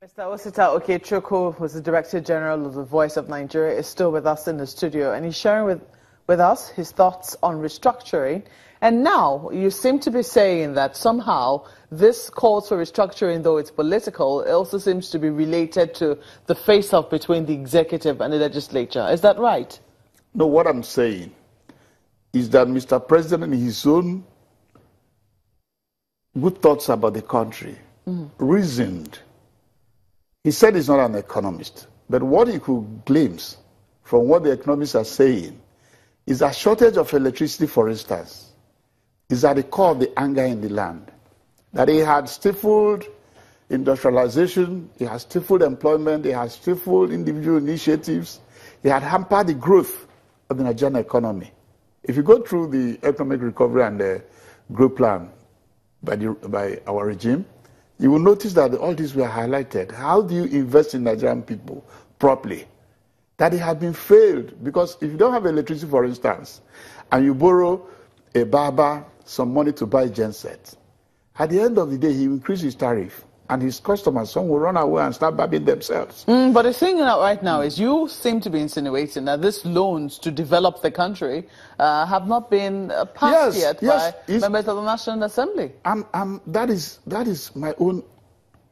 Mr. Osita Okechukwu, who's the Director General of the Voice of Nigeria, is still with us in the studio, and he's sharing with us his thoughts on restructuring. And now you seem to be saying that somehow this calls for restructuring, though it's political, it also seems to be related to the face-off between the executive and the legislature. Is that right? No, what I'm saying is that Mr. President, in his own good thoughts about the country, reasoned. He said he's not an economist, but what he could glimpse from what the economists are saying is a shortage of electricity, for instance, is at the core of the anger in the land. That he had stifled industrialization, he had stifled employment, he had stifled individual initiatives, he had hampered the growth of the Nigerian economy. If you go through the economic recovery and the growth plan by our regime, you will notice that all these were highlighted. How do you invest in Nigerian people properly? That it had been failed, because if you don't have electricity, for instance, and you borrow a barber some money to buy genset, at the end of the day, he increases his tariff, and his customers, some will run away and start barbing themselves. But the thing right now is you seem to be insinuating that these loans to develop the country have not been passed yet by members of the National Assembly. That is my own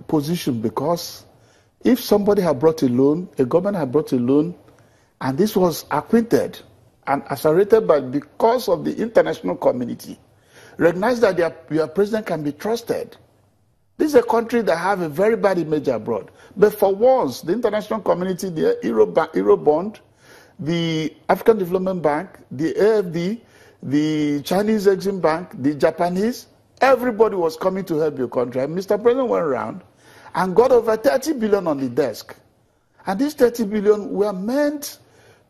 position, because if somebody had brought a loan, a government had brought a loan, and this was acquitted and accelerated because of the international community, recognize that your president can be trusted. This is a country that have a very bad image abroad. But for once, the international community, the Eurobond, the African Development Bank, the AFD, the Chinese Exim Bank, the Japanese, everybody was coming to help your country. And Mr. President went around and got over 30 billion on the desk. And these 30 billion were meant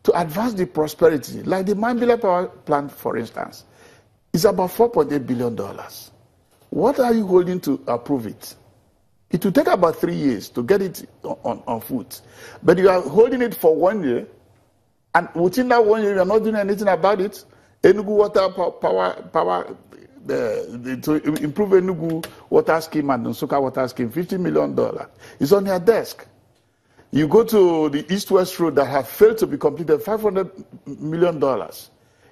to advance the prosperity. Like the Mambila power plant, for instance, is about $4.8 billion. What are you holding to approve it? It will take about 3 years to get it on foot. But you are holding it for 1 year, and within that 1 year, you are not doing anything about it. Enugu water power to improve Enugu water scheme and Nsukka water scheme, $50 million. It's on your desk. You go to the East-West Road that have failed to be completed, $500 million.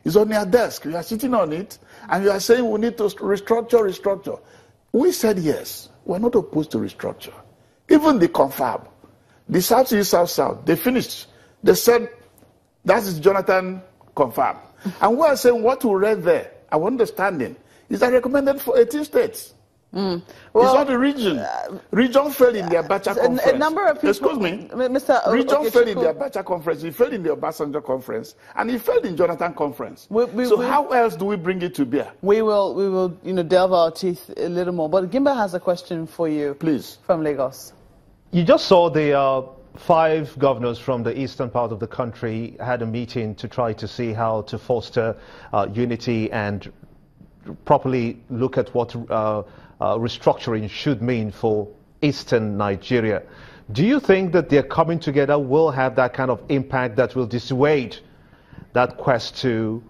It's on your desk. You are sitting on it, and you are saying we need to restructure. We said yes. We're not opposed to restructure. Even the CONFAB, the South-East, South-South, they finished. They said, that is Jonathan CONFAB. And we are saying what we read there, our understanding, is that recommended for 18 states. Well, it's not the region. Region failed in the Abacha conference. A number of people, excuse me, Mr. Region failed in the Abacha conference. He failed in the Obasanjo conference, and he failed in Jonathan conference. How else do we bring it to bear? We will, delve our teeth a little more. But Gimba has a question for you, please, from Lagos. You just saw the 5 governors from the eastern part of the country had a meeting to try to see how to foster unity and properly look at what restructuring should mean for eastern Nigeria. Do you think that their coming together will have that kind of impact that will dissuade that quest to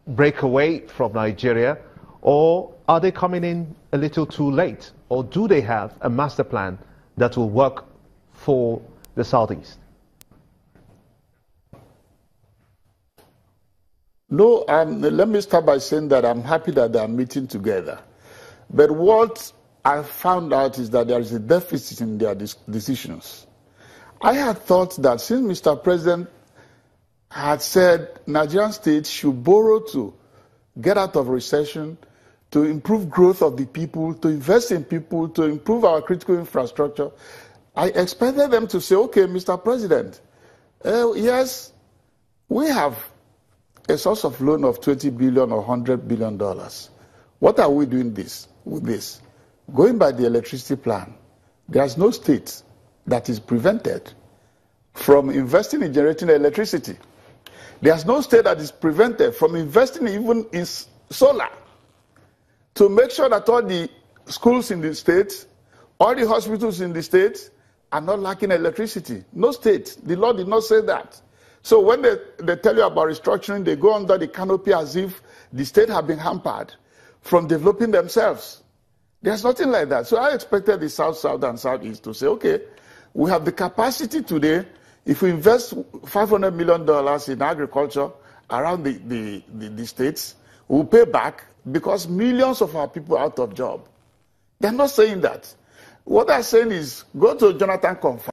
break away from Nigeria? Or are they coming in a little too late? Or do they have a master plan that will work for the Southeast? No, let me start by saying that I'm happy that they are meeting together. But what I found out is that there is a deficit in their decisions. I had thought that since Mr. President had said Nigerian states should borrow to get out of recession, to improve growth of the people, to invest in people, to improve our critical infrastructure, I expected them to say, okay, Mr. President, yes, we have a source of loan of $20 billion or $100 billion. What are we doing with this? Going by the electricity plan, there's no state that is prevented from investing in generating electricity. There's no state that is prevented from investing even in solar to make sure that all the schools in the state, all the hospitals in the state are not lacking electricity. No state. The law did not say that. So when they tell you about restructuring, they go under the canopy as if the state have been hampered from developing themselves. There's nothing like that. So I expected the South, South, and Southeast to say, okay, we have the capacity today. If we invest $500 million in agriculture around the states, we'll pay back because millions of our people are out of job. They're not saying that. What they're saying is, go to Jonathan CONFAB.